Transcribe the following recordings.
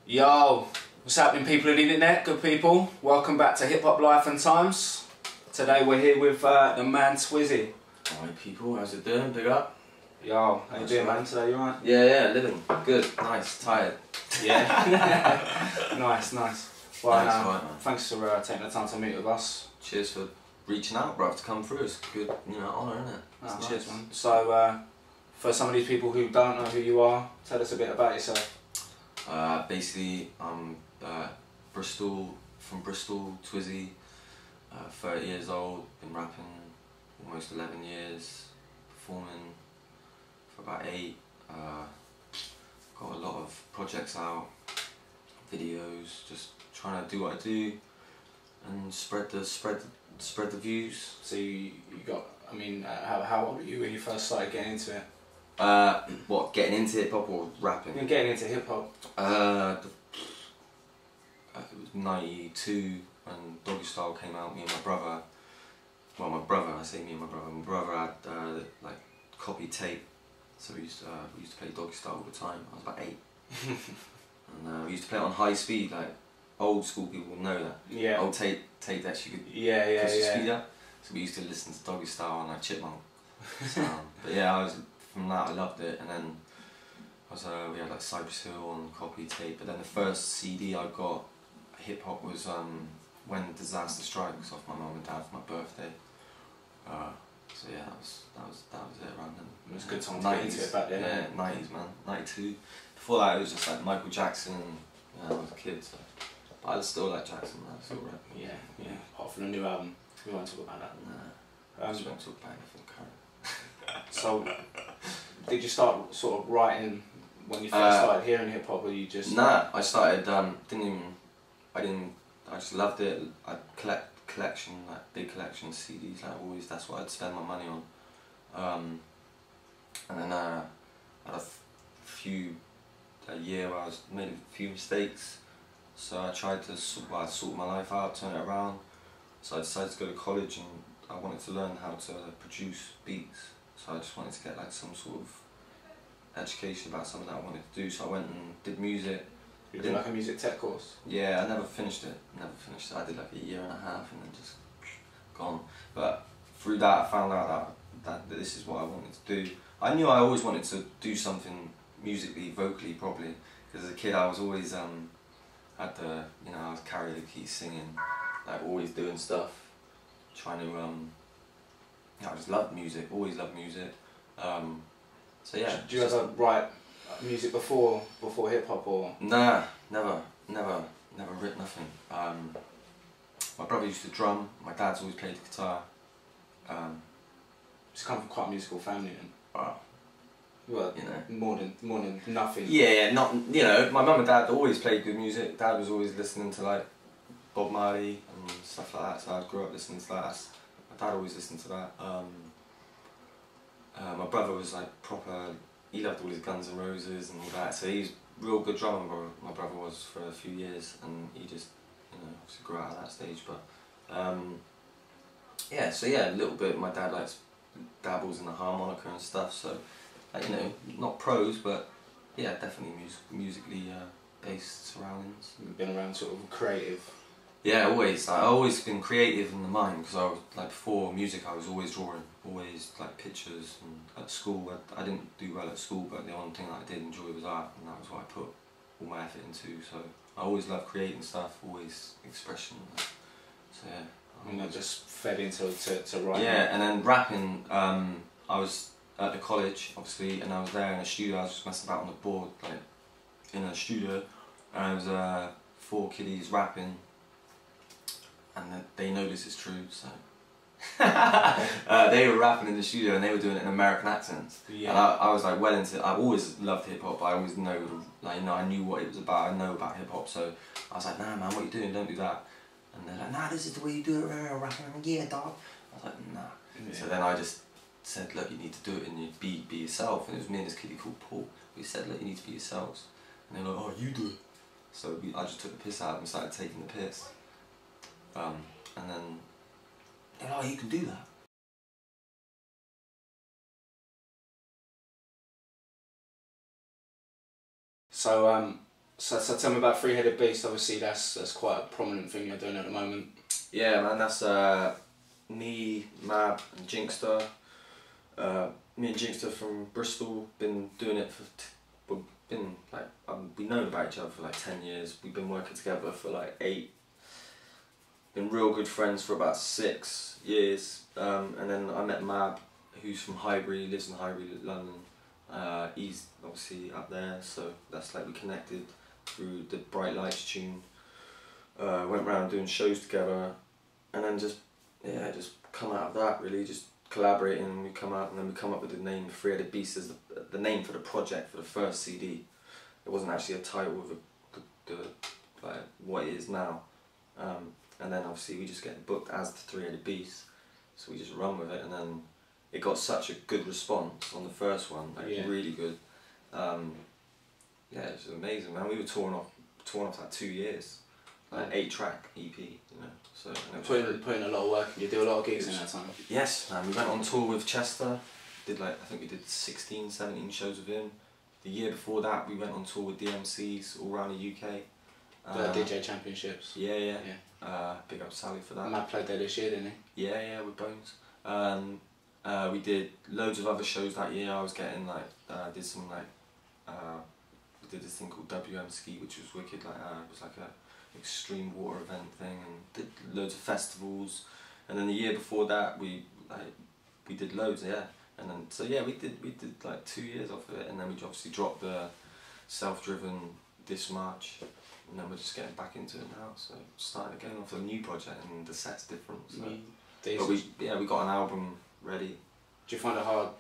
Yo, what's happening, people of the internet? Good people, welcome back to Hip Hop Life and Times. Today we're here with the man Twizzy. Alright people, how's it doing? Big up. Yo, how you doing, man? Today you alright? Yeah, living. Good, nice, tired. Yeah. Nice. Well, Thanks, right, man. Thanks for taking the time to meet with us. Cheers for reaching out, bruv, to come through. It's a good, honour, isn't it? Oh, Cheers, man. So, for some of these people who don't know who you are, tell us a bit about yourself. Basically, I'm from Bristol, Twizzy, 30 years old, been rapping almost 11 years, performing for about 8, got a lot of projects out, videos, just trying to do what I do and spread the views. So you got, I mean, how old were you when you first started getting into it? What, getting into hip hop or rapping? You're getting into hip hop. It was 92 when Doggy Style came out. Me and my brother, I say me and my brother had like copy tape, so we used to play Doggy Style all the time. I was about 8, and we used to play it on high speed, like old school people will know that. Yeah. Old tape that you could push the speed up. So we used to listen to Doggy Style on like Chipmunk. So, but yeah, from that I loved it, and then we had like Cypress Hill on copy tape. But then the first CD I got hip hop was When Disaster Strikes off my mum and dad for my birthday. So yeah, that was it around then. It was a good time to get into it back then. Yeah, 90s man, 92. Before that it was just like Michael Jackson. I was a kid, so. But I still like Jackson, man. I still rap. Yeah. Apart from the new album, we won't talk about that. Nah. I just won't talk about anything current. So, did you start sort of writing when you first started hearing hip hop, or you just? Nah, I started. I just loved it. I collection, like big collection CDs. Like always, that's what I'd spend my money on. And then I had a year where I made a few mistakes. So I tried to sort my life out, turn it around. So I decided to go to college, and I wanted to learn how to produce beats. So I just wanted to get like some sort of education about something that I wanted to do. So I went and did music. You did like a music tech course? Yeah, I never finished it. I did like a year and a half and then just gone. But through that I found out that this is what I wanted to do. I knew I always wanted to do something musically, vocally, probably. Because as a kid I was always I was karaoke, singing, like always doing stuff, trying to I just loved music, always loved music. So yeah. Did you ever write music before hip hop, or? Nah, never written nothing. My brother used to drum. My dad's always played the guitar. Just come from quite a musical family, then. Wow. Well, more than nothing. Yeah, my mum and dad always played good music. Dad was always listening to like Bob Marley and stuff like that. So I grew up listening to that. My dad always listened to that. My brother was like proper. He loved all his Guns N' Roses and all that, so he's a real good drummer, my brother was for a few years, and he just, obviously grew out of that stage, but, yeah, so yeah, a little bit, my dad dabbles in the harmonica and stuff, so, not pros, but, yeah, definitely musically based surroundings. You've been around sort of creative? Yeah, always. I've always been creative in the mind, because I was before music I was always drawing, always like pictures, and at school I didn't do well at school, but the only thing that I did enjoy was art, and that was what I put all my effort into, so I always loved creating stuff, always expression, so yeah. And I just fed into writing? Yeah, and then rapping, I was at the college obviously, and I was there in a studio, I was just messing about on the board, like in a studio, and there was 4 kiddies rapping. And they know this is true, so they were rapping in the studio and they were doing it in American accents. Yeah. And I was like well into it. I always loved hip hop, but I always know, I knew what it was about. I know about hip hop, so I was like, nah man, what are you doing? Don't do that. And they're like, nah, this is the way you do it, rapping. Yeah, dog. I was like, nah. Yeah. So then I just said, look, you need to do it and you be yourself. And it was me and this kiddie called Paul. We said, look, you need to be yourselves. And they were like, oh, you do it. So I just took the piss out of them and started taking the piss. And then, oh, you can do that. So So tell me about Three-Headed Beast. Obviously, that's quite a prominent thing you're doing at the moment. Yeah, man. That's me, Mab, and Jinkster. Me and Jinkster from Bristol. Been doing it for. We've been like we known about each other for like 10 years. We've been working together for like 8. Been real good friends for about 6 years. And then I met Mab, who's from Highbury, lives in Highbury, London. He's obviously up there, so that's like we connected through the Bright Lights tune. Went around doing shows together, and then just come out of that really, just collaborating. And we come out, and then we come up with the name Three-Headed Beast as the name for the project for the first CD. It wasn't actually a title of the like what it is now. And then obviously we just get booked as the Three-Headed Beast, so we just run with it, and then it got such a good response on the first one, like really good. Yeah, it was amazing, man. We were touring off like 2 years, like 8-track EP, you know. So putting a lot of work. You do a lot of gigs in that time. Yes, man. We went on tour with Chester. Did like I think we did 16, 17 shows with him. The year before that, we went on tour with DMCs all around the UK. The DJ Championships. Yeah. Big up Sally for that. Matt played there this year, didn't he? Yeah, with Bones. We did loads of other shows that year. I was getting like, did some like, we did this thing called WM Ski, which was wicked. Like, it was like a extreme water event thing, and did loads of festivals. And then the year before that, we did loads, And then so we did like 2 years off of it, and then we obviously dropped the Self-Driven this March. And then we're just getting back into it now, so starting again off a new project, and the set's different. So. But we got an album ready. Do you find it hard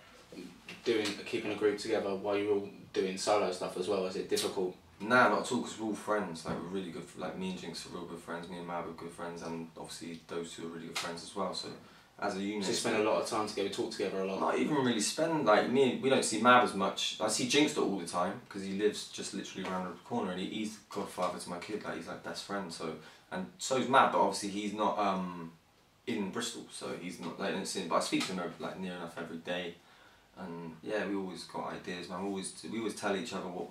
keeping a group together while you're all doing solo stuff as well? Is it difficult? Nah, not at all, because we're all friends. Like we're really good. Like me and Jinx are real good friends. Me and Mab are good friends, and obviously those two are really good friends as well. So as a unit, so you spend a lot of time together, talk together a lot. Not even really spend like me. We don't see Mab as much. I see Jinx all the time because he lives just literally around the corner, and he's the godfather to my kid. Like he's like best friend. So and so's Mab, but obviously he's not in Bristol, so he's not like but I speak to him like near enough every day, and yeah, we always got ideas, man. We always tell each other what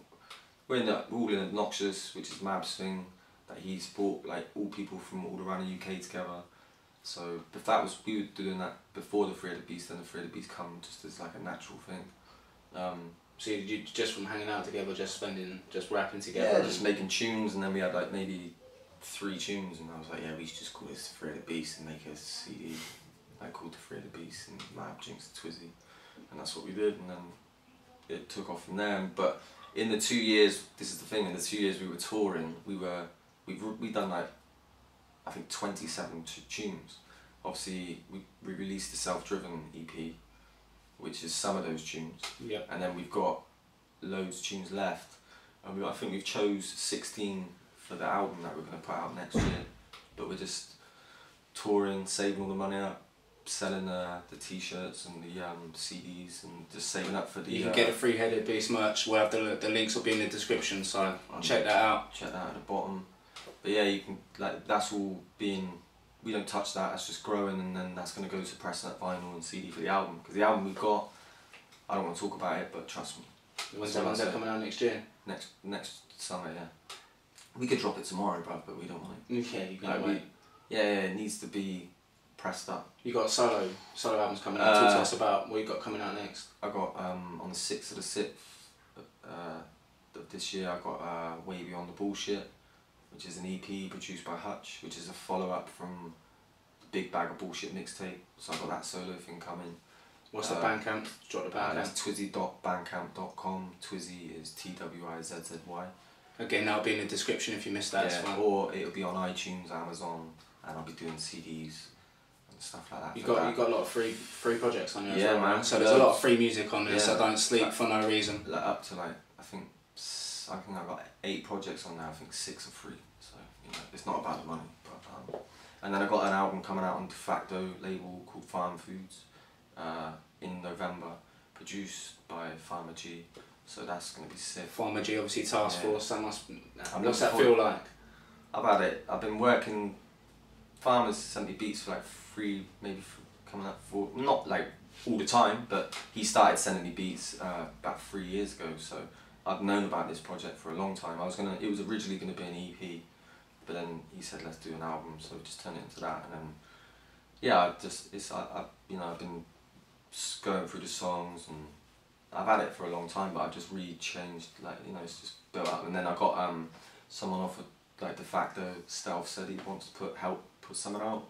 we're all in Obnoxious, which is Mab's thing, that he's brought like all people from all around the UK together. So if that was we were doing that before the Three-Headed Beast, then the Three-Headed Beast come just as like a natural thing. So you just from hanging out together, just rapping together? Yeah, just making tunes, and then we had like maybe 3 tunes, and I was like, yeah, we should just call this Three-Headed Beast and make a CD like called the Three-Headed Beast, and Mab, Jinx, Twizzy, and that's what we did, and then it took off from there. But in the 2 years, this is the thing, in the 2 years we were touring, we've done like I think 27 tunes. Obviously we released the Self-Driven EP, which is some of those tunes, and then we've got loads of tunes left, and I think we've chose 16 for the album that we're going to put out next year. But we're just touring, saving all the money up, selling the t-shirts and the CDs, and just saving up for the... You can get a Three-Headed Beast merch. We'll have the links will be in the description, so check that out. Check that out at the bottom. But yeah, you can, like, that's all being... We don't touch that, that's just growing, and then that's going to go to pressing that vinyl and CD for the album. Because the album we've got, I don't want to talk about it, but trust me. When's that coming out next year? Next summer, yeah. We could drop it tomorrow, bruv, but we don't want it. Yeah, you can wait. Yeah, it needs to be pressed up. You got solo albums coming out. Talk to us about what you got coming out next. I got on the 6th of the 6th of this year. I got Way Beyond the Bullshit, which is an EP produced by Hhlat, which is a follow-up from the Big Bag of Bullshit mixtape. So I got that solo thing coming. What's the Bandcamp? Drop the Bandcamp. That's twizzy.bandcamp.com. Twizzy is TWIZZY. Again, that'll be in the description if you missed that. Yeah, or it'll be on iTunes, Amazon, and I'll be doing CDs and stuff like that. You got a lot of free projects on there. Yeah, as well, man. So there's a lot of free music on there. So don't sleep for no reason. Like up to like I think I've got 8 projects on there. I think 6 are free. So you know, it's not about the money. But and then I got an album coming out on De Facto label called Farm Foods in November, produced by Farmer G. So that's going to be sick. Farmer G, obviously Task Force, that must... What's that feel like? I've had it. I've been working... Farmer's sent me beats for like 3, maybe coming up 4... Not like all the time, but he started sending me beats about 3 years ago. So I'd known about this project for a long time. It was originally gonna be an EP, but then he said let's do an album, so we just turned it into that. And then yeah, I've been going through the songs, and I've had it for a long time, but I've just changed, like, you know, it's just built up. And then I got someone offered, like, De Facto Stealth said he wants to help put something out,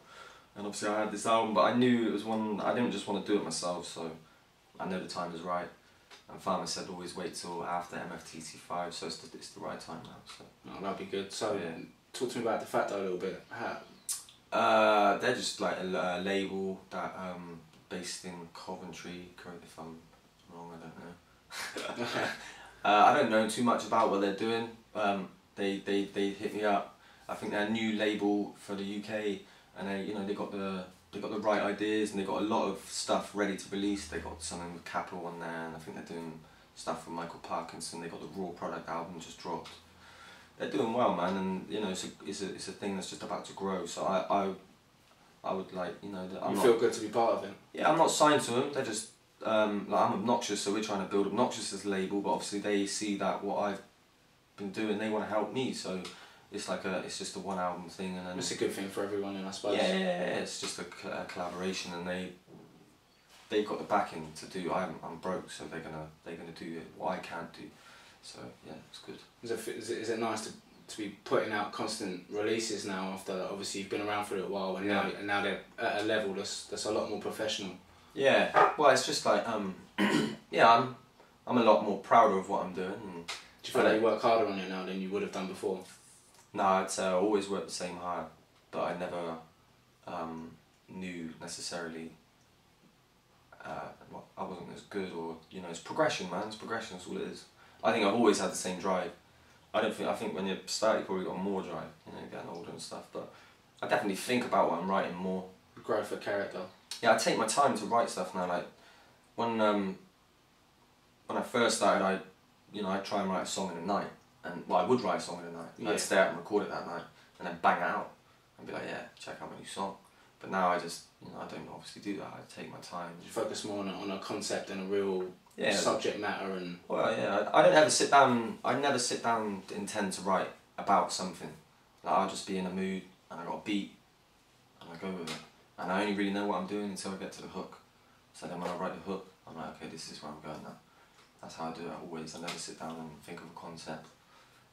and obviously I had this album, but I knew it was one, I didn't just want to do it myself, so I know the time is right. And Farmer said always wait till after MFTC5, so it's the right time now. So. Oh, that'd be good. So yeah. Talk to me about De Facto a little bit. They're just like a label that based in Coventry. Correct if I'm wrong, I don't know. I don't know too much about what they're doing. They hit me up. I think they're a new label for the UK, and they got the right ideas, and they got a lot of stuff ready to release. They got something with Capital on there, and I think they're doing stuff with Michael Parkinson. They got the Raw Product album just dropped. They're doing well, man, and you know it's a thing that's just about to grow. So I would like, you know, that you feel good to be part of it. Yeah, I'm not signed to them. They're just like, I'm Obnoxious, so we're trying to build Obnoxious as a label, but obviously they see that what I've been doing, they want to help me. So it's like it's just a one album thing, and then it's a good thing for everyone, and I suppose. Yeah, it's just a collaboration, and they've got the backing to do. I'm broke, so they're gonna do what I can't do. So yeah, it's good. Is it nice to be putting out constant releases now, after obviously you've been around for a little while, and now they're at a level that's a lot more professional? Yeah, well, it's just like yeah, I'm a lot more prouder of what I'm doing. And do you feel like you work harder on it now than you would have done before? No, I'd say I always worked the same hard, but I never knew necessarily I wasn't as good, or, you know, it's progression, man. It's progression, that's all it is. I think I've always had the same drive. I think when you start, you probably got more drive, you know, getting older and stuff, but I definitely think about what I'm writing more. Growth of character. Yeah, I take my time to write stuff now. Like when I first started, I'd try and write a song in a night, and I would write a song in a night. Yeah. I'd stay out and record it that night, and then bang it out, and be like, yeah, check out my new song. But now I just, I don't obviously do that. I take my time. You focus more on a concept and a real subject matter, and. Well, yeah, I don't ever sit down. I never sit down to intend to write about something. Like, I'll just be in a mood, and I got a beat, and I go with it. And I only really know what I'm doing until I get to the hook. So then when I write the hook, I'm like, okay, this is where I'm going now. That's how I do it always. I never sit down and think of a concept.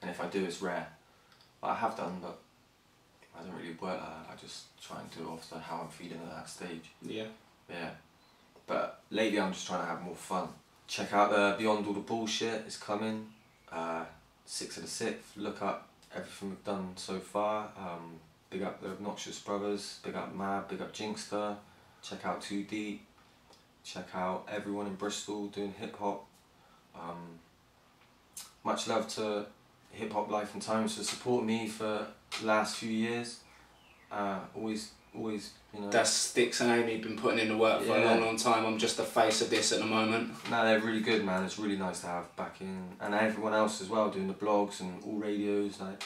And if I do, it's rare. But I have done, but I don't really work like that. I just try and do it off how I'm feeling at that stage. Yeah. Yeah. But lately I'm just trying to have more fun. Check out the Beyond All the Bullshit, it's coming. 6th of the 6th, look up everything we've done so far. Big up the Obnoxious Brothers, big up Mad, big up Jinkster. Check out 2 Deep. Check out everyone in Bristol doing hip hop. Much love to Hip Hop Life and Times for supporting me for the last few years. Always, you know. That's Sticks and Amy been putting in the work for a long time. I'm just the face of this at the moment. No, they're really good, man. It's really nice to have backing, and everyone else as well doing the blogs and all radios. Like,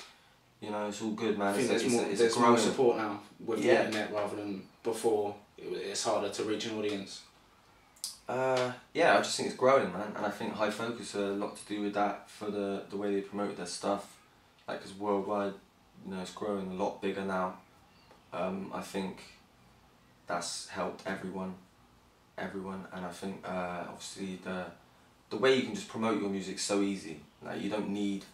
you know, it's all good, man. I think there's more support now with the internet rather than before. It's harder to reach an audience. Yeah, I just think it's growing, man, and I think High Focus had a lot to do with that for the way they promote their stuff. Like, because worldwide, you know, it's growing a lot bigger now. I think that's helped everyone, and I think obviously the way you can just promote your music is so easy. Like, you don't need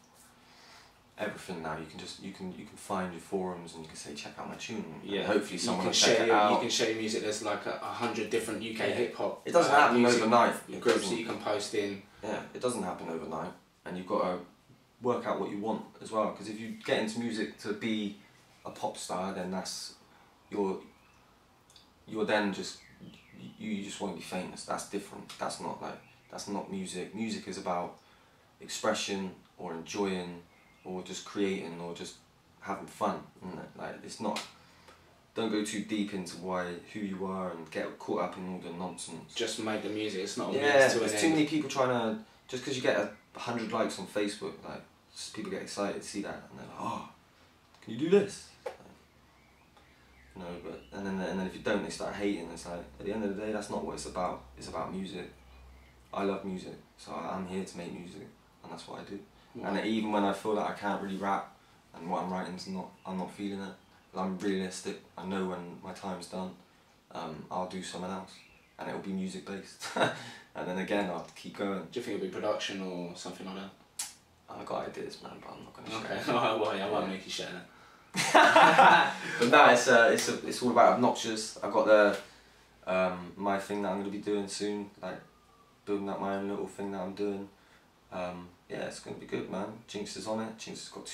everything now. You can find your forums and you can say, check out my tune. Yeah. And hopefully someone will check it out. You can share your music. There's like 100 different UK hip hop. It doesn't happen overnight. Groups that you can post in. Yeah, it doesn't happen overnight, and you've got to work out what you want as well. Because if you get into music to be a pop star, then you're then just you just want to be famous. That's different. That's not music. Music is about expression or enjoying, or just creating, or just having fun, isn't it? Like, it's not. Don't go too deep into who you are and get caught up in all the nonsense. Just make the music. It's not. There's too many people trying to, just because you get 100 likes on Facebook, like, just people get excited to see that, and they're like, oh, can you do this? Like, no, but and then if you don't, they start hating. It's like, at the end of the day, that's not what it's about. It's about music. I love music, so I'm here to make music. and that's what I do. And even when I feel like I can't really rap, and what I'm writing's I'm not feeling it, I'm realistic. I know when my time's done, I'll do something else, and it'll be music based. And then again, I'll keep going. Do you think it'll be production or something like that? I've got ideas, man, but I'm not going to share. Okay, well, yeah, I won't make you share that. But no, it's all about Obnoxious. I've got the my thing that I'm going to be doing soon, like building up my own little thing that I'm doing. Yeah, it's going to be good, man. Jinx is on it. Jinx has got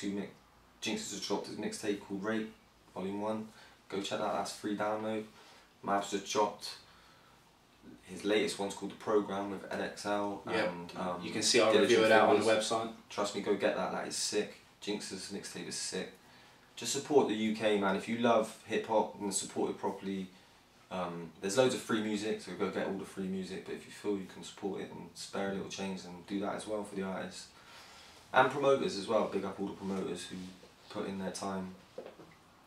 Jinx has dropped his mixtape called Rape, Volume 1. Go check that out, that's free download. Mav's just dropped his latest one's called The Program with NXL. Yep. And you can see our review of that on the website. Trust me, go get that is sick. Jinx's mixtape is sick. Just support the UK, man. If you love hip hop and support it properly, there's loads of free music, so go get all the free music. But if you feel you can support it and spare a little change, then do that as well for the artists. And promoters as well. Big up all the promoters who put in their time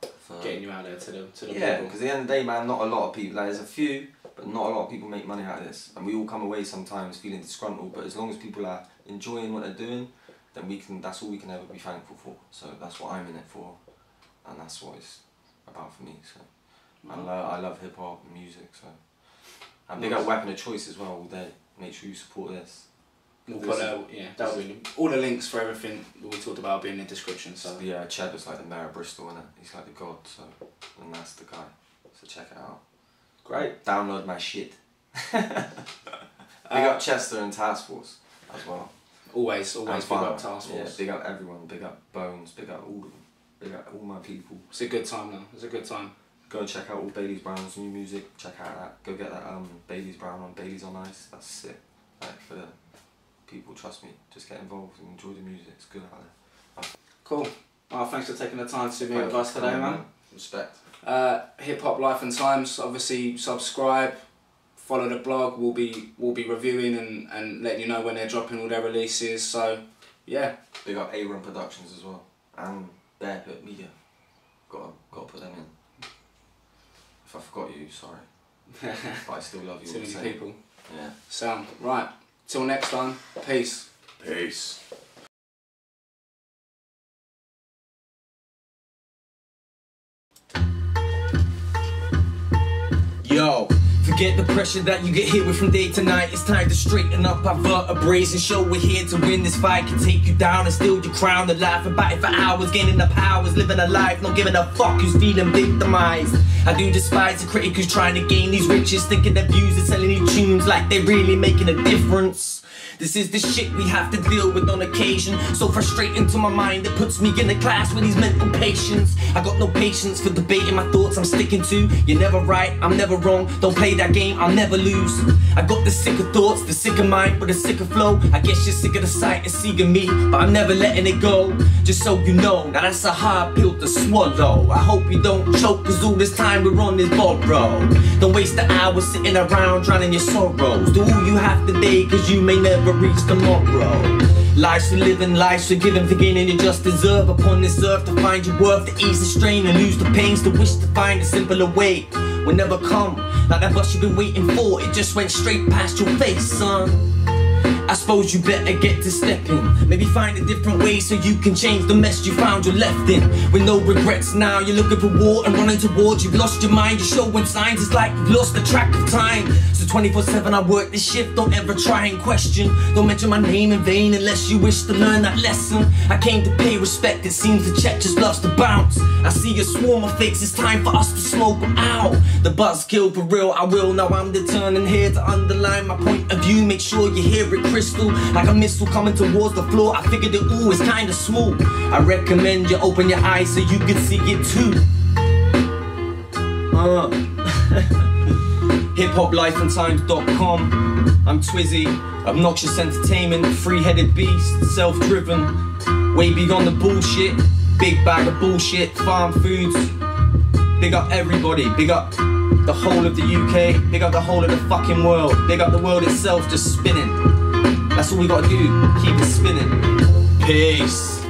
for getting you out there to the yeah, because at the end of the day, man, not a lot of people, like, there's a few, but not a lot of people make money out of this. And we all come away sometimes feeling disgruntled, but as long as people are enjoying what they're doing, then that's all we can ever be thankful for. So that's what I'm in it for, and that's what it's about for me. So I love hip hop and music. So and big up Weapon of Choice as well all day. Make sure you support this. We'll put that'll be all the links for everything that we talked about will be in the description. So yeah, Cheddar's like the mayor of Bristol, innit? He's like the god. So and that's the guy. So check it out. Great. Download my shit. Big up Chester and Task Force as well. Always big up Task Force. Yeah, big up everyone. Big up Bones. Big up all of them. Big up all my people. It's a good time though. It's a good time. Go and check out all Bailey's Brown's new music. Check out that. Go get that Bailey's Brown on Bailey's on Ice. That's sick. Like for the people, trust me. Just get involved and enjoy the music. It's good out there. Cool. Well, thanks for taking the time to meet with us today, man. Respect. Hip Hop Life and Times. Obviously, subscribe. Follow the blog. We'll be reviewing and letting you know when they're dropping all their releases. So, yeah. Big up A-Run Productions as well and Bear Pit Media. Got to put them in. If I forgot you, sorry. But I still love you all the same. Too many people. Yeah. Sound. Right. Till next time. Peace. Peace. Yo, forget the pressure that you get hit with from day to night. It's time to straighten up our vertebrae and show we're here to win this fight. Can take you down and steal your crown. The life about it for hours, gaining the powers, living a life, not giving a fuck who's feeling victimized. I do despise the critic who's trying to gain these riches, thinking their views are selling these tunes like they're really making a difference. This is the shit we have to deal with on occasion. So frustrating to my mind, it puts me in a class with these mental patients. I got no patience for debating my thoughts I'm sticking to. You're never right, I'm never wrong. Don't play that game, I'll never lose. I got the sicker thoughts, the sicker mind, but the sicker flow. I guess you're sick of the sight of seeing me, but I'm never letting it go. Just so you know, now that's a hard pill to swallow. I hope you don't choke, cause all this time we're on this borrow. Don't waste the hours sitting around drowning your sorrows. Do all you have today, cause you may never reach tomorrow. Life's for living, life's for giving, for gaining you just deserve upon this earth. To find your worth, to ease the strain and lose the pains, to wish to find a simpler way will never come. Like that bus you've been waiting for, it just went straight past your face, son. I suppose you better get to stepping. Maybe find a different way so you can change the mess you found you're left in. With no regrets now, you're looking for war and running towards. You've lost your mind, you're showing signs. It's like you've lost the track of time. So 24/7 I work this shift, don't ever try and question. Don't mention my name in vain unless you wish to learn that lesson. I came to pay respect, it seems the check just loves to bounce. I see a swarm of fakes, it's time for us to smoke them out. The buzz killed for real, I will. Now I'm determined here to underline my point of view. Make sure you hear it crystal, like a missile coming towards the floor. I figured it all is kinda small. I recommend you open your eyes so you can see it too. HipHopLifeandTimes.com. I'm Twizzy, obnoxious entertainment, free-headed beast, self-driven, way beyond the bullshit. Big bag of bullshit, farm foods. Big up everybody, big up the whole of the UK, big up the whole of the fucking world, big up the world itself just spinning. That's all we gotta do, keep it spinning. Peace.